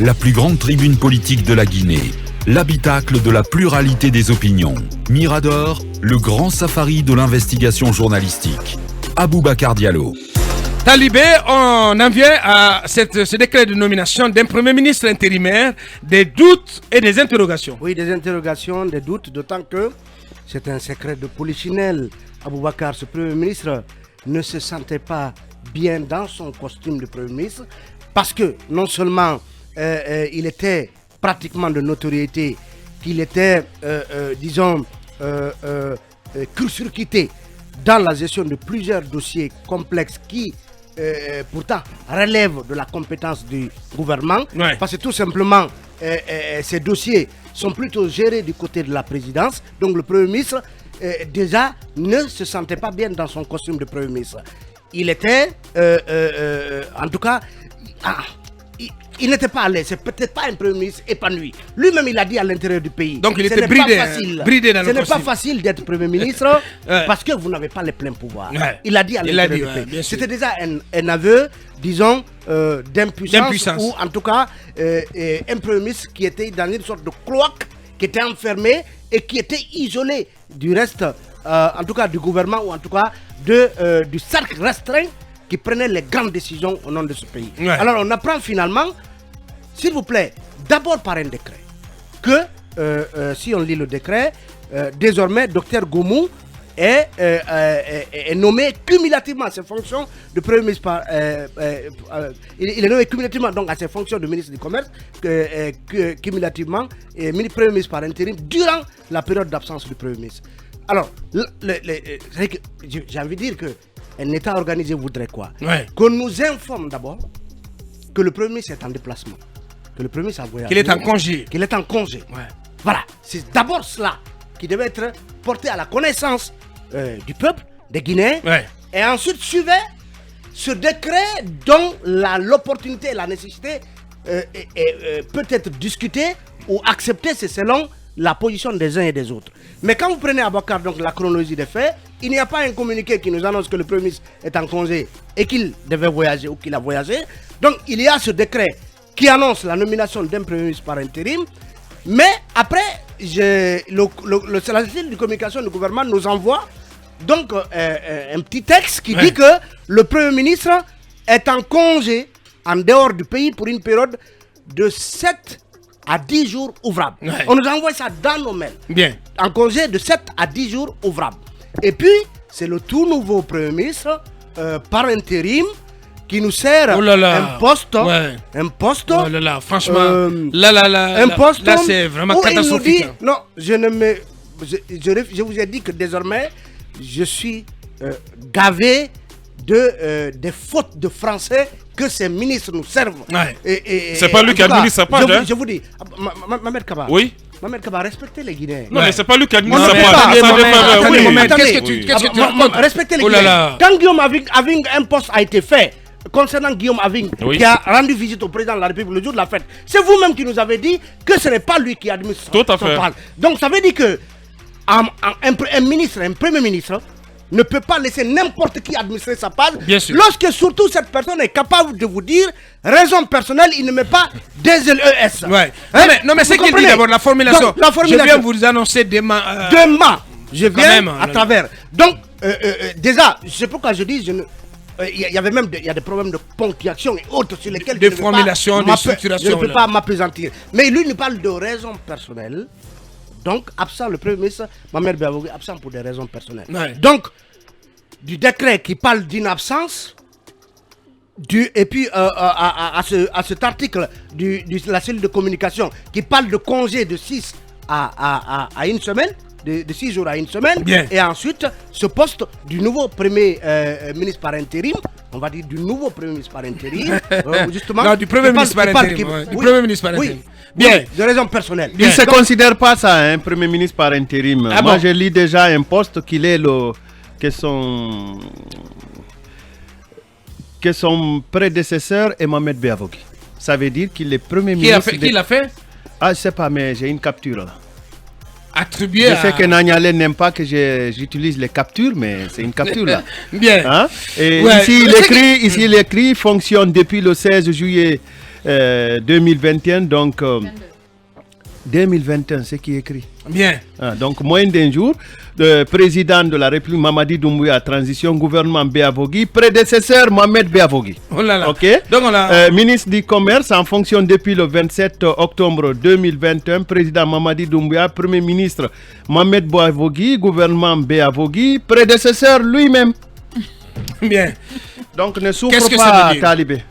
La plus grande tribune politique de la Guinée, l'habitacle de la pluralité des opinions. Mirador, le grand safari de l'investigation journalistique. Aboubacar Diallo. Talibé, on en vient à ce décret de nomination d'un Premier ministre intérimaire, des doutes et des interrogations. Oui, des interrogations, des doutes, d'autant que c'est un secret de polichinelle. Aboubacar, ce Premier ministre, ne se sentait pas bien dans son costume de Premier ministre parce que non seulement il était pratiquement de notoriété, qu'il était, court-circuité dans la gestion de plusieurs dossiers complexes qui pourtant relèvent de la compétence du gouvernement, parce que tout simplement ces dossiers sont plutôt gérés du côté de la présidence. Donc le Premier ministre déjà ne se sentait pas bien dans son costume de Premier ministre. Il était en tout cas il n'était pas à l'aise, c'est peut-être pas un Premier ministre épanoui. Lui-même, il a dit à l'intérieur du pays. Donc il était bridé dans le Ce n'est pas facile d'être Premier ministre parce que vous n'avez pas les pleins pouvoirs. Il a dit à l'intérieur du pays. C'était déjà un aveu, disons, d'impuissance, ou en tout cas un Premier ministre qui était dans une sorte de cloaque, qui était enfermé et qui était isolé du reste, en tout cas du gouvernement, ou en tout cas du cercle restreint qui prenait les grandes décisions au nom de ce pays. Alors on apprend finalement, s'il vous plaît, d'abord par un décret, que si on lit le décret, désormais Dr Goumou est nommé cumulativement à ses fonctions de Premier ministre il est nommé cumulativement donc à ses fonctions de ministre du Commerce, cumulativement Premier ministre par intérim durant la période d'absence du Premier ministre. Alors, j'ai envie de dire que un État organisé voudrait quoi? Qu'on nous informe d'abord que le Premier ministre est en déplacement, que le Premier ministre a voyagé, qu'il est en congé. Qu'il est en congé. Voilà, c'est d'abord cela qui devait être porté à la connaissance du peuple, des Guinéens. Et ensuite suivait ce décret dont l'opportunité et la nécessité peut être discutée ou acceptée, c'est selon la position des uns et des autres. Mais quand vous prenez à Aboubacar donc la chronologie des faits, il n'y a pas un communiqué qui nous annonce que le Premier ministre est en congé et qu'il devait voyager ou qu'il a voyagé. Donc il y a ce décret qui annonce la nomination d'un Premier ministre par intérim. Mais après, la cellule de communication du gouvernement nous envoie donc un petit texte qui dit que le Premier ministre est en congé en dehors du pays pour une période de 7 à 10 jours ouvrables. On nous envoie ça dans nos mails. En congé de 7 à 10 jours ouvrables. Et puis, c'est le tout nouveau Premier ministre par intérim qui nous sert un poste. Un poste. Franchement, là, c'est vraiment catastrophique. Non, je vous ai dit que désormais, je suis gavé des fautes de français que ces ministres nous servent. C'est pas lui qui administre sa page. Je vous dis, Mohamed Kaba. Oui. Mohamed Kaba, respectez les Guinéens. Non, mais c'est pas lui qui administre sa page. Qu'est-ce que tu racontes? Respectez les Guinéens. Quand Guillaume Aving, un poste a été fait concernant Guillaume Aving, qui a rendu visite au président de la République le jour de la fête, c'est vous-même qui nous avez dit que ce n'est pas lui qui administre son page. Donc ça veut dire que un ministre, un Premier ministre, ne peut pas laisser n'importe qui administrer sa page. Lorsque surtout cette personne est capable de vous dire raison personnelle, il ne met pas des LES. Non mais c'est qu'il dit d'abord la formulation. Je viens vous annoncer demain. Je viens à travers. Donc déjà, c'est pourquoi je dis il y a des problèmes de ponctuation et autres sur lesquels de formulation, de structuration. Je ne peux pas m'appesantir. Mais lui il parle de raison personnelle. Donc, absent le Premier ministre, Mohamed Biavogi, absent pour des raisons personnelles. Donc, du décret qui parle d'une absence, et puis à cet article de la cellule de communication qui parle de congé de 6 à une semaine, de 6 jours à une semaine, et ensuite ce poste du nouveau Premier ministre par intérim, on va dire du nouveau Premier ministre par intérim, justement. Non, du Premier ministre par intérim. Du Premier ministre par intérim. Bien, de raison personnelle. Il ne se considère pas ça, un Premier ministre par intérim. Moi, je lis déjà un poste qu'il est que son prédécesseur est Mohamed Biavogi. Ça veut dire qu'il est Premier ministre. Qui l'a fait? Ah, je ne sais pas, mais j'ai une capture là. Attribué je sais que Nanyale n'aime pas que j'utilise les captures, mais c'est une capture là. Et ici, il écrit, fonctionne depuis le 16 juillet 2021, donc 2021, c'est qui écrit. Bien. Donc moins d'un jour, le président de la République Mamadi Doumbouya, transition gouvernement Béavogui, prédécesseur Mohamed Béavogui. Oh là là. Ok. Donc on a... ministre du Commerce en fonction depuis le 27 octobre 2021, président Mamadi Doumbouya, premier ministre Mohamed Béavogui, gouvernement Béavogui, prédécesseur lui-même. Bien. Donc ne souffre pas Talibé.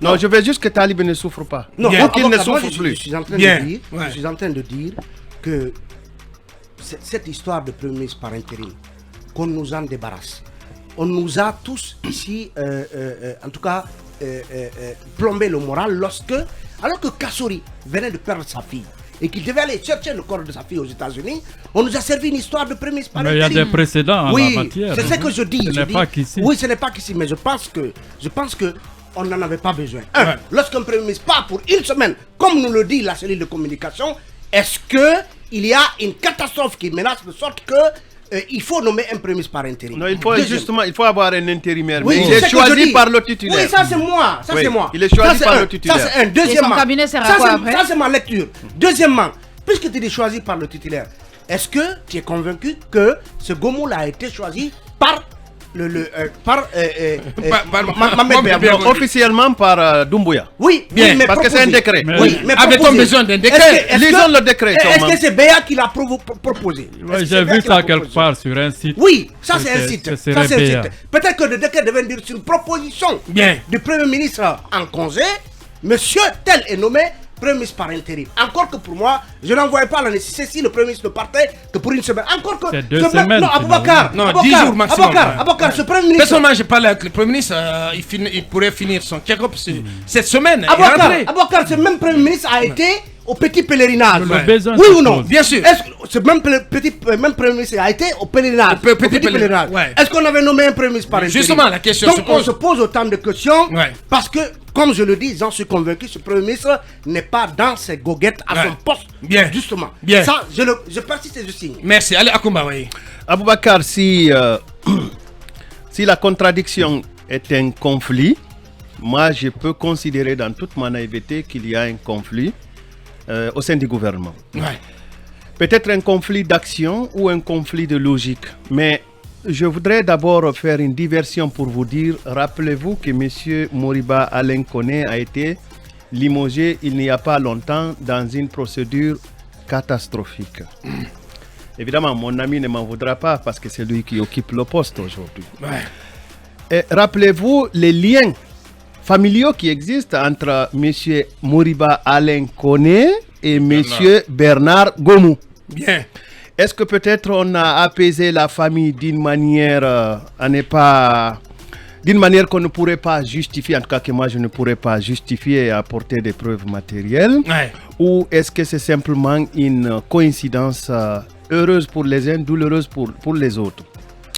Non, je veux juste que Talibé ne souffre pas. Non, qu'il ne souffre plus. Je suis en train de dire que cette histoire de Premier ministre par intérim, qu'on nous en débarrasse. On nous a tous ici, en tout cas, plombé le moral alors que Kassori venait de perdre sa fille et qu'il devait aller chercher le corps de sa fille aux États-Unis, on nous a servi une histoire de Premier ministre par intérim. Mais il y a des précédents en la matière. C'est ce que je dis. Ce n'est pas qu'ici. Oui, ce n'est pas qu'ici, mais je pense que on n'en avait pas besoin. Lorsqu'un Premier ministre part pour une semaine, comme nous le dit la cellule de communication, est-ce qu'il y a une catastrophe qui menace de sorte que il faut nommer un Premier ministre par intérim? Non, il faut avoir un intérimaire. Oui, mais il est choisi par le titulaire. Oui, ça c'est moi. C'est moi. Il est choisi par le titulaire. Ça c'est un. Deuxièmement, son cabinet sert à quoi après? Ça c'est ma lecture. Deuxièmement, puisque tu es choisi par le titulaire, est-ce que tu es convaincu que ce Gomoul a été choisi par officiellement par Doumbouya. Oui, bien, mais parce que c'est un décret. Oui, mais avait-on besoin d'un décret? Lisons le décret. Est-ce que c'est Béa qui l'a proposé? J'ai vu ça quelque part sur un site. Oui, ça c'est un site. Peut-être que le décret devait dire sur une proposition du Premier ministre en congé, monsieur tel est nommé Premier ministre par intérim. Encore que pour moi, je n'en voyais pas la nécessité si le Premier ministre ne partait que pour une semaine. Encore que... C'est 2 semaines. Non, Aboubacar. Non, 10 jours maximum. Aboubacar, ce Premier ministre... Personnellement, je parle avec le Premier ministre, il pourrait finir son check-up cette semaine. Aboubacar, ce même Premier ministre a été au petit pèlerinage. Oui ou non? Bien sûr. Ce même Premier ministre a été au pèlerinage. Au petit pèlerinage. Est-ce qu'on avait nommé un Premier ministre par intérim? Justement, la question se pose. Donc on se pose autant de questions parce que, comme je le dis, j'en suis convaincu, ce Premier ministre n'est pas dans ses goguettes à son poste. Bien. Justement. Bien. Ça, je persiste et je signe. Merci. Allez, Akoumba, oui. Aboubacar, si la contradiction est un conflit, moi je peux considérer dans toute ma naïveté qu'il y a un conflit au sein du gouvernement. Peut-être un conflit d'action ou un conflit de logique. Mais je voudrais d'abord faire une diversion pour vous dire, rappelez-vous que M. Moriba Alain Koné a été limogé il n'y a pas longtemps dans une procédure catastrophique. Évidemment, mon ami ne m'en voudra pas parce que c'est lui qui occupe le poste aujourd'hui. Rappelez-vous les liens familiaux qui existent entre M. Moriba Alain Koné et M. Bernard Gomou. Bien. Est-ce que peut-être on a apaisé la famille d'une manière d'une manière qu'on ne pourrait pas justifier, en tout cas que moi je ne pourrais pas justifier et apporter des preuves matérielles, ou est-ce que c'est simplement une coïncidence heureuse pour les uns, douloureuse pour les autres?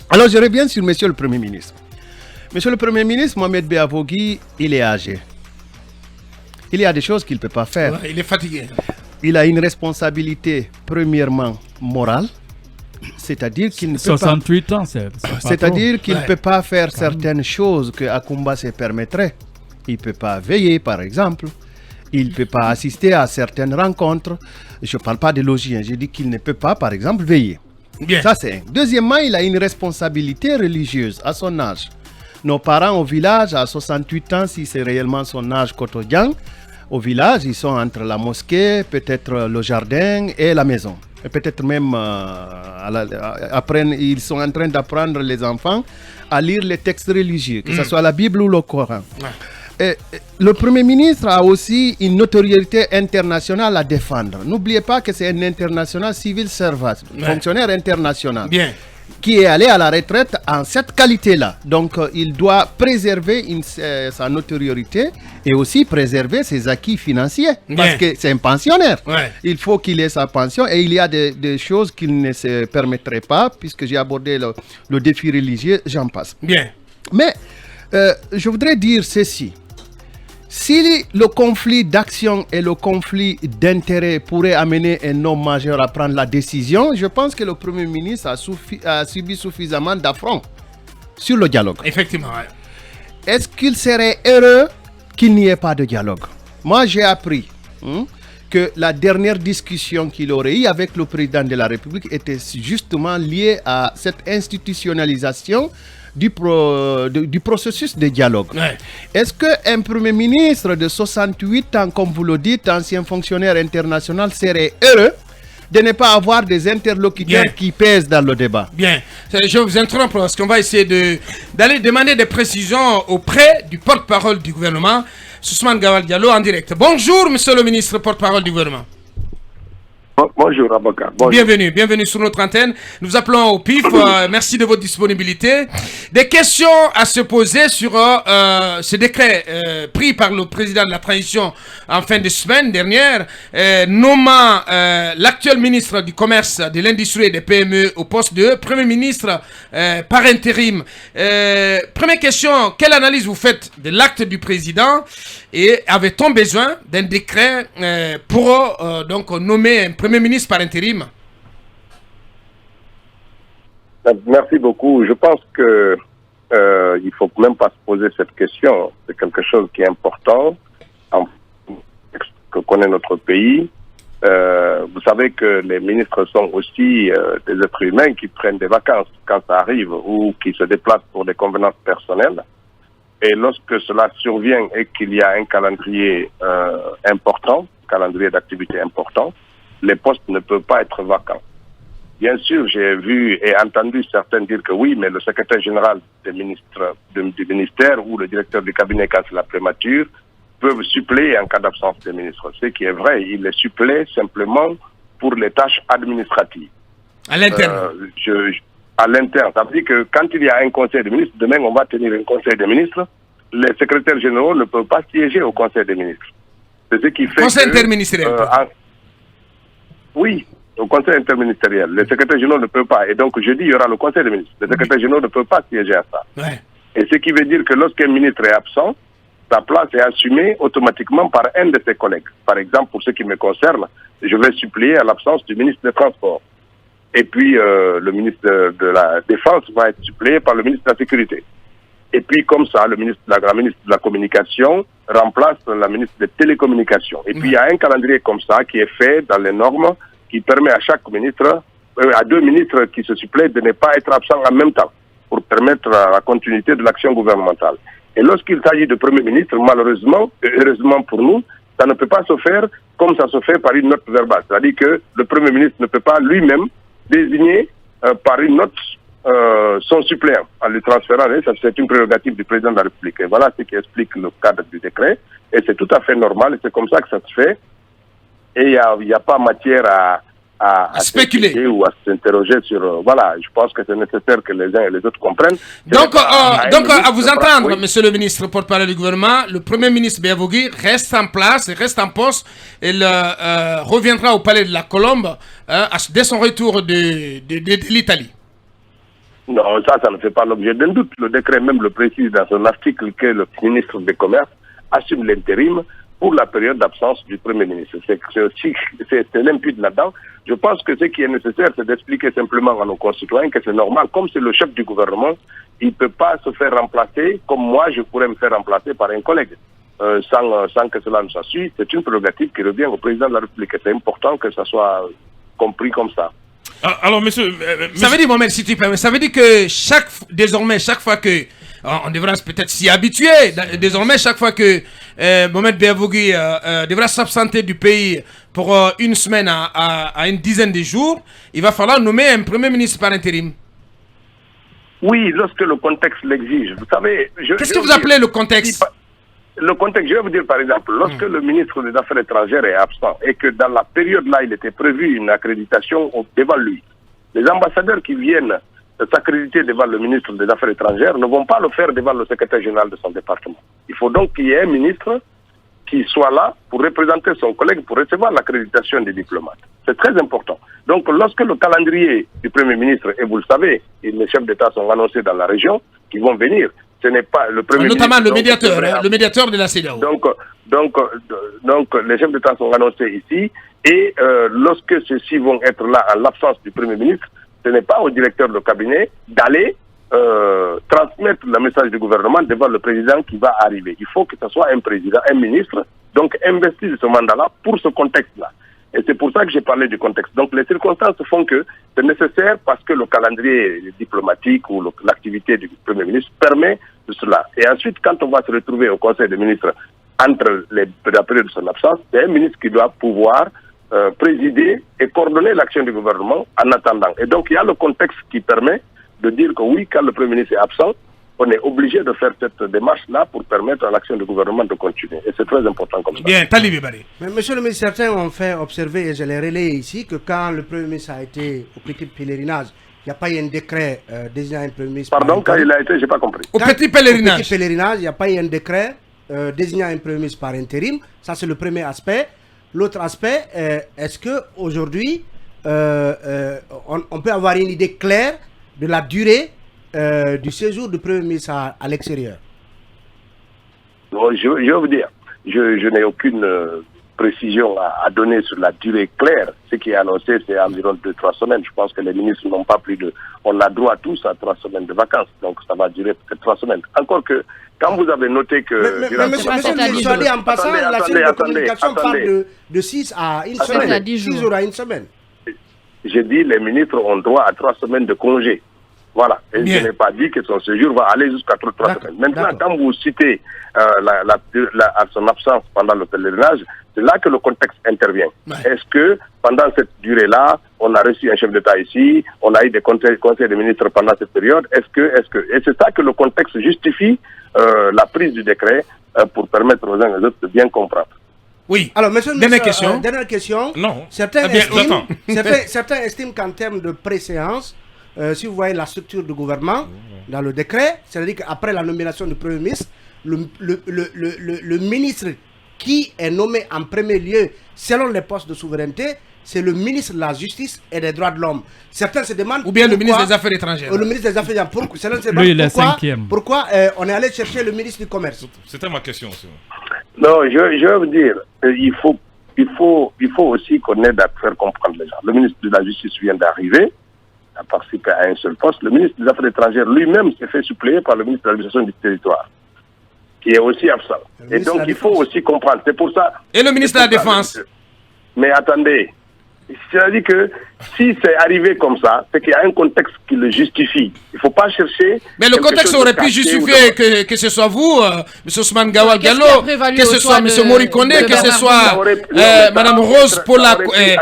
Alors je reviens sur Monsieur le Premier ministre. Monsieur le Premier ministre, Mohamed Béavogui, il est âgé. Il y a des choses qu'il ne peut pas faire. Il est fatigué. Il a une responsabilité, premièrement, morale. C'est-à-dire qu'il ne peut 68 ans, c'est-à-dire qu'il ne peut pas faire certaines choses que Akoumba se permettrait. Il ne peut pas veiller, par exemple. Il ne peut pas assister à certaines rencontres. Je ne parle pas de logis, je dis qu'il ne peut pas, par exemple, veiller. Bien. Ça, c'est un. Deuxièmement, il a une responsabilité religieuse à son âge. Nos parents au village, à 68 ans, si c'est réellement son âge quotidien, au village, ils sont entre la mosquée, peut-être le jardin et la maison. Et peut-être même, ils sont en train d'apprendre les enfants à lire les textes religieux, que ce soit la Bible ou le Coran. Et le Premier ministre a aussi une notoriété internationale à défendre. N'oubliez pas que c'est un international civil servant, fonctionnaire international. Bien. Qui est allé à la retraite en cette qualité-là. Donc, il doit préserver sa notoriété et aussi préserver ses acquis financiers. Parce que c'est un pensionnaire. Il faut qu'il ait sa pension et il y a des choses qu'il ne se permettrait pas, puisque j'ai abordé le défi religieux, j'en passe. Bien. Mais, je voudrais dire ceci. Si le conflit d'action et le conflit d'intérêt pourraient amener un homme majeur à prendre la décision, je pense que le Premier ministre a subi suffisamment d'affronts sur le dialogue. Effectivement. Est-ce qu'il serait heureux qu'il n'y ait pas de dialogue. Moi, j'ai appris que la dernière discussion qu'il aurait eue avec le président de la République était justement liée à cette institutionnalisation du processus de dialogue. Ouais. Est-ce qu'un Premier ministre de 68 ans, comme vous le dites, ancien fonctionnaire international, serait heureux de ne pas avoir des interlocuteurs qui pèsent dans le débat? Bien. Je vous interromps parce qu'on va essayer d'aller demander des précisions auprès du porte-parole du gouvernement, Souleymane Gawal Diallo, en direct. Bonjour, monsieur le ministre porte-parole du gouvernement. Bonjour, Abaka. Bienvenue sur notre antenne. Nous appelons au PIF. Merci de votre disponibilité. Des questions à se poser sur ce décret pris par le président de la transition en fin de semaine dernière, nommant l'actuel ministre du Commerce, de l'Industrie et des PME au poste de Premier ministre par intérim. Première question, quelle analyse vous faites de l'acte du président et avait-on besoin d'un décret pour donc nommer un Premier ministre par intérim? Merci beaucoup. Je pense que il faut même pas se poser cette question. C'est quelque chose qui est important en que connaît notre pays. Vous savez que les ministres sont aussi des êtres humains qui prennent des vacances quand ça arrive ou qui se déplacent pour des convenances personnelles. Et lorsque cela survient et qu'il y a un calendrier important, calendrier d'activité important, les postes ne peuvent pas être vacants. Bien sûr, j'ai vu et entendu certains dire que oui, mais le secrétaire général du ministère ou le directeur du cabinet, quand c'est la primature, peuvent suppléer en cas d'absence des ministres. Ce qui est vrai, ils les suppléent simplement pour les tâches administratives. À l'interne à l'interne. Ça veut dire que quand il y a un conseil des ministres, demain on va tenir un conseil des ministres, les secrétaires généraux ne peuvent pas siéger au conseil des ministres. C'est ce qui fait conseil interministériel. Oui, au conseil interministériel. Les secrétaires généraux ne peuvent pas. Et donc jeudi, il y aura le conseil des ministres. Les secrétaires généraux ne peuvent pas siéger à ça. Ouais. Et ce qui veut dire que lorsqu'un ministre est absent, sa place est assumée automatiquement par un de ses collègues. Par exemple, pour ce qui me concerne, je vais suppléer à l'absence du ministre des Transports. Et puis, le ministre de la Défense va être suppléé par le ministre de la Sécurité. Et puis, comme ça, la ministre de la Communication remplace la ministre des Télécommunications. Et puis, il y a un calendrier comme ça qui est fait dans les normes qui permet à chaque ministre, à deux ministres qui se suppléent de ne pas être absents en même temps pour permettre la continuité de l'action gouvernementale. Et lorsqu'il s'agit de Premier ministre, malheureusement, et heureusement pour nous, ça ne peut pas se faire comme ça se fait par une note verbale. C'est-à-dire que le Premier ministre ne peut pas lui-même désigner par une note son suppléant en lui transférant. C'est une prérogative du président de la République. Et voilà ce qui explique le cadre du décret. Et c'est tout à fait normal et c'est comme ça que ça se fait. Et il n'y a pas matière à spéculer ou à s'interroger sur... voilà, je pense que c'est nécessaire que les uns et les autres comprennent. Donc, à vous entendre, oui. Monsieur le ministre, porte-parole du gouvernement, le Premier ministre Biavogui reste en place, reste en poste. Il reviendra au palais de la Colombe dès son retour de l'Italie. Non, ça ne fait pas l'objet d'un doute. Le décret même le précise dans son article que le ministre des Commerces assume l'intérim pour la période d'absence du Premier ministre. C'est limpide là-dedans. Je pense que ce qui est nécessaire, c'est d'expliquer simplement à nos concitoyens que c'est normal. Comme c'est le chef du gouvernement, il ne peut pas se faire remplacer, comme moi, je pourrais me faire remplacer par un collègue, sans que cela ne soit su. C'est une prérogative qui revient au président de la République. C'est important que ça soit compris comme ça. Alors, monsieur... Ça veut dire, Mohamed, si tu permets, ça veut dire que désormais, chaque fois que... on devra peut-être s'y habituer. Désormais, chaque fois que Mohamed Biavogui devra s'absenter du pays pour une semaine à une dizaine de jours, il va falloir nommer un Premier ministre par intérim. Oui, lorsque le contexte l'exige. Vous savez... Qu'est-ce que vous appelez le contexte? Le contexte, je vais vous dire par exemple, lorsque le ministre des Affaires étrangères est absent et que dans la période-là, il était prévu une accréditation devant lui, les ambassadeurs qui viennent s'accréditer devant le ministre des Affaires étrangères ne vont pas le faire devant le secrétaire général de son département. Il faut donc qu'il y ait un ministre qui soit là pour représenter son collègue, pour recevoir l'accréditation des diplomates. C'est très important. Donc lorsque le calendrier du Premier ministre, et vous le savez, les chefs d'État sont annoncés dans la région, qui vont venir, ce n'est pas le Premier ministre... Notamment le médiateur de la CEDEAO. Donc les chefs d'État sont annoncés ici, et lorsque ceux-ci vont être là en l'absence du Premier ministre, ce n'est pas au directeur de cabinet d'aller transmettre le message du gouvernement devant le président qui va arriver. Il faut que ce soit un président, un ministre, donc investi de ce mandat-là pour ce contexte-là. Et c'est pour ça que j'ai parlé du contexte. Donc les circonstances font que c'est nécessaire parce que le calendrier diplomatique ou l'activité du Premier ministre permet de cela. Et ensuite, quand on va se retrouver au Conseil des ministres entre la période de son absence, c'est un ministre qui doit pouvoir présider et coordonner l'action du gouvernement en attendant. Et donc il y a le contexte qui permet de dire que oui, quand le Premier ministre est absent, on est obligé de faire cette démarche-là pour permettre à l'action du gouvernement de continuer. Et c'est très important comme ça. Bien, Talibé Bari. Mais monsieur le ministre, certains ont fait observer, et je l'ai relayé ici, que quand le Premier ministre a été au petit pèlerinage, il n'y a pas eu un décret désignant un Premier ministre. Pardon, quand il a été, je n'ai pas compris. Au petit pèlerinage. Au petit pèlerinage, il n'y a pas eu un décret désignant un Premier ministre par intérim. Ça, c'est le premier aspect. L'autre aspect, est-ce qu'aujourd'hui, on peut avoir une idée claire de la durée du séjour du Premier ministre à l'extérieur? Je vais vous dire, je n'ai aucune précision à donner sur la durée claire. Ce qui est annoncé, c'est environ 2-3 semaines. Je pense que les ministres n'ont pas plus de... On a droit tous à 3 semaines de vacances, donc ça va durer peut-être 3 semaines. Encore que, quand vous avez noté que... Mais monsieur le ministre, en passant, la cellule de communication parle de 6 à 1 semaine. 6 jours à 1 semaine. J'ai dit, les ministres ont droit à 3 semaines de congé. Voilà. Et bien. Je n'ai pas dit que son séjour va aller jusqu'à 3 semaines. Maintenant, quand vous citez son absence pendant le pèlerinage, c'est là que le contexte intervient. Ouais. Est-ce que pendant cette durée-là, on a reçu un chef d'État ici, on a eu des conseils des ministres pendant cette période? Et c'est ça que le contexte justifie la prise du décret pour permettre aux uns et aux autres de bien comprendre. Oui. Alors, monsieur le ministre, dernière question. Non. Certains estiment qu'en termes de préséance, si vous voyez la structure du gouvernement dans le décret, c'est-à-dire qu'après la nomination du Premier ministre, le ministre qui est nommé en premier lieu selon les postes de souveraineté, c'est le ministre de la Justice et des Droits de l'Homme. Certains se demandent... Ou bien le ministre des Affaires étrangères. Ou le ministre des Affaires étrangères. Lui, il est cinquième. Pourquoi on est allé chercher le ministre du Commerce? C'était ma question aussi. Non, je vais vous dire, il faut aussi qu'on aide à faire comprendre les gens. Le ministre de la Justice vient d'arriver, a participé à un seul poste. Le ministre des Affaires étrangères lui-même s'est fait suppléer par le ministre de l'Administration du Territoire, qui est aussi absent. Et donc il faut aussi comprendre. C'est pour ça... Et le ministre de la Défense? Mais attendez, c'est-à-dire que si c'est arrivé comme ça, c'est qu'il y a un contexte qui le justifie. Il ne faut pas chercher... Mais le contexte aurait pu justifier que ce soit vous, M. Ousmane Gawal Gallo, que ce soit M. Morikone, que ce soit Mme Rose Paula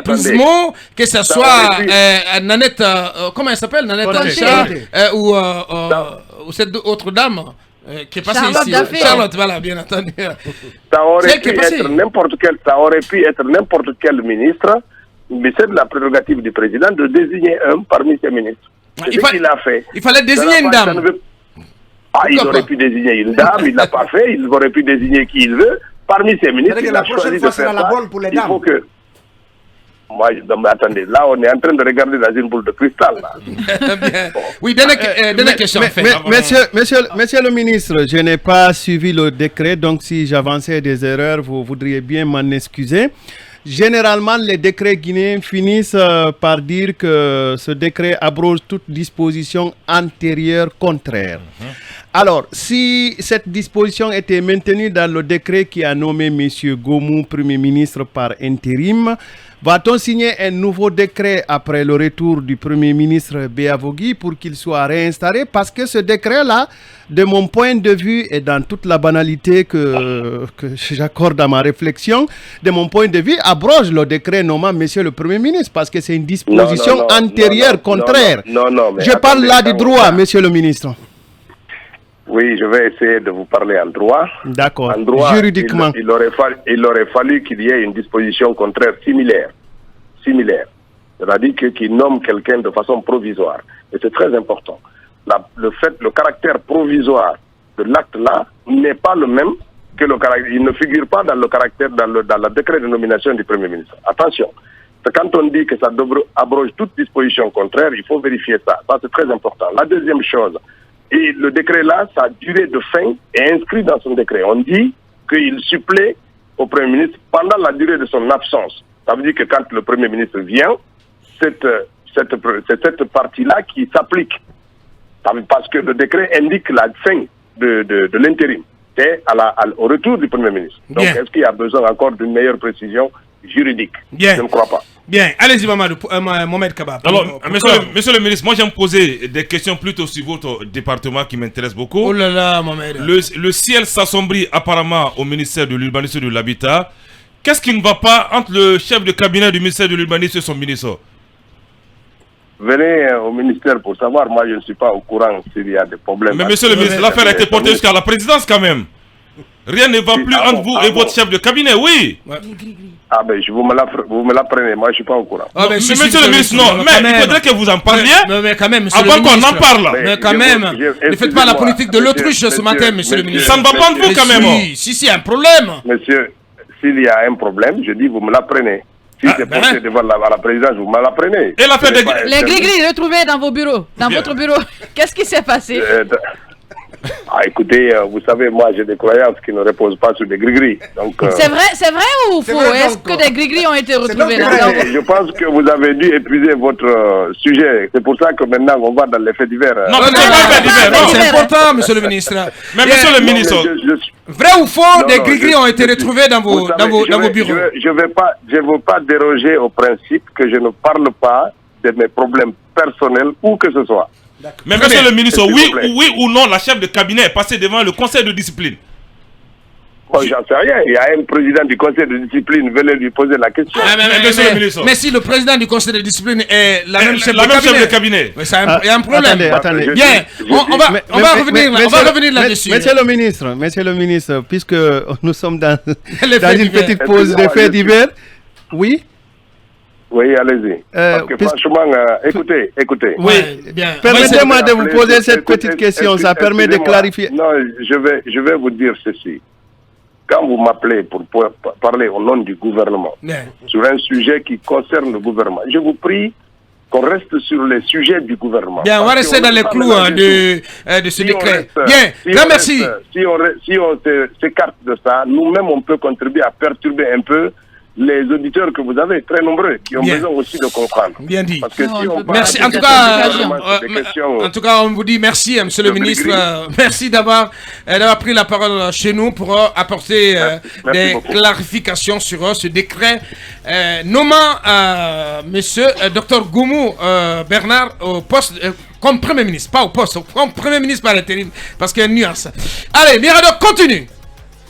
Prismo, que ce soit Nanette... comment elle s'appelle? Nanette Achard, ou cette autre dame qui est passée ici. Charlotte, voilà, bien entendu. Ça aurait pu être n'importe quel ministre, mais c'est de la prérogative du président de désigner un parmi ses ministres. C'est ce qu'il a fait. Il fallait désigner une dame. Il aurait pu désigner une dame, il ne l'a pas fait, il aurait pu désigner qui il veut. Parmi ses ministres, il a choisi de faire ça. Il faut que... Moi, attendez, là on est en train de regarder dans une boule de cristal. Là. Bon. Oui, dernière question. Monsieur le ministre, je n'ai pas suivi le décret, donc si j'avançais des erreurs, vous voudriez bien m'en excuser. Généralement, les décrets guinéens finissent par dire que ce décret abroge toute disposition antérieure contraire. Alors, si cette disposition était maintenue dans le décret qui a nommé M. Gomou Premier ministre par intérim, va-t-on signer un nouveau décret après le retour du Premier ministre Béavogui pour qu'il soit réinstallé? Parce que ce décret-là, de mon point de vue et dans toute la banalité que j'accorde à ma réflexion, de mon point de vue, abroge le décret nommant Monsieur le Premier ministre parce que c'est une disposition antérieure, contraire. Je parle là du droit, Monsieur le ministre. Oui, je vais essayer de vous parler en droit. D'accord. En droit, juridiquement. Il aurait fallu qu'il y ait une disposition contraire similaire. C'est-à-dire qu'il nomme quelqu'un de façon provisoire. Et c'est très important. Le caractère provisoire de l'acte-là n'est pas le même que le caractère. Il ne figure pas dans le caractère, dans le décret de nomination du Premier ministre. Attention. Quand on dit que ça abroge toute disposition contraire, il faut vérifier ça. Ça, c'est très important. La deuxième chose, et le décret-là, sa durée de fin est inscrite dans son décret. On dit qu'il supplée au Premier ministre pendant la durée de son absence. Ça veut dire que quand le Premier ministre vient, c'est cette partie-là qui s'applique. Parce que le décret indique la fin de l'intérim. C'est au retour du Premier ministre. Donc, est-ce qu'il y a besoin encore d'une meilleure précision juridique? Je ne crois pas. Bien, allez-y, Mohamed Kaba. Alors, monsieur le ministre, moi j'aime poser des questions plutôt sur votre département qui m'intéresse beaucoup. Oh là là, Mohamed. Le ciel s'assombrit apparemment au ministère de l'Urbanisme et de l'Habitat. Qu'est-ce qui ne va pas entre le chef de cabinet du ministère de l'Urbanisme et son ministre? Venez au ministère pour savoir. Moi, je ne suis pas au courant s'il y a des problèmes. Mais monsieur le ministre, l'affaire a été portée jusqu'à la présidence quand même. Rien ne va plus entre vous et votre chef de cabinet, oui. Ah ben, vous me l'apprenez, moi je ne suis pas au courant. Ah, mais monsieur le ministre, non, mais il faudrait que vous en parliez mais quand même, avant qu'on en parle. Mais quand même, ne faites pas la politique de l'autruche ce matin, monsieur le ministre. Ça ne va pas entre vous quand même. Si, il y a un problème. Monsieur, s'il y a un problème, je dis, vous me l'apprenez. Si c'est porté devant la présidence, vous me l'apprenez. Et l'affaire des les gris-gris retrouvés dans vos bureaux, dans votre bureau, qu'est-ce qui s'est passé? Écoutez, vous savez, moi j'ai des croyances qui ne reposent pas sur des gris-gris. C'est vrai ou faux? Est-ce que des gris-gris ont été retrouvés là-dedans? Je pense que vous avez dû épuiser votre sujet. C'est pour ça que maintenant on va dans les faits divers. Non, c'est pas les faits divers. C'est important, monsieur le ministre. Mais monsieur le ministre, vrai ou faux, des gris-gris ont été retrouvés dans vos bureaux? Je ne veux pas déroger au principe que je ne parle pas de mes problèmes personnels où que ce soit. Mais monsieur le ministre, oui ou non, la chef de cabinet est passée devant le conseil de discipline? Bon, j'en sais rien. Il y a un président du conseil de discipline, venez lui poser la question. Mais si le président du conseil de discipline est la même chef de cabinet, mais il y a un problème. Attendez. Bien, on va revenir là-dessus. Monsieur le ministre, puisque nous sommes dans une petite pause de faits divers, oui. Oui, allez-y. Parce que franchement, écoutez. Oui, bien. Permettez-moi de vous poser cette petite question, ça permet de clarifier. Non, je vais vous dire ceci. Quand vous m'appelez pour parler au nom du gouvernement, sur un sujet qui concerne le gouvernement, je vous prie qu'on reste sur les sujets du gouvernement. Bien, on va rester dans les clous de ce décret. Bien, grand merci. Si on s'écarte de ça, nous-mêmes, on peut contribuer à perturber un peu les auditeurs que vous avez, très nombreux, qui ont besoin aussi de comprendre. Bien dit. Parce que si on merci. En tout cas, on vous dit merci, monsieur le ministre. Merci d'avoir pris la parole chez nous pour apporter des clarifications sur ce décret nommant monsieur Dr Goumou Bernard au poste comme Premier ministre, pas au poste, comme Premier ministre par l'intérim, parce qu'il y a une nuance. Allez, Mirador, continue.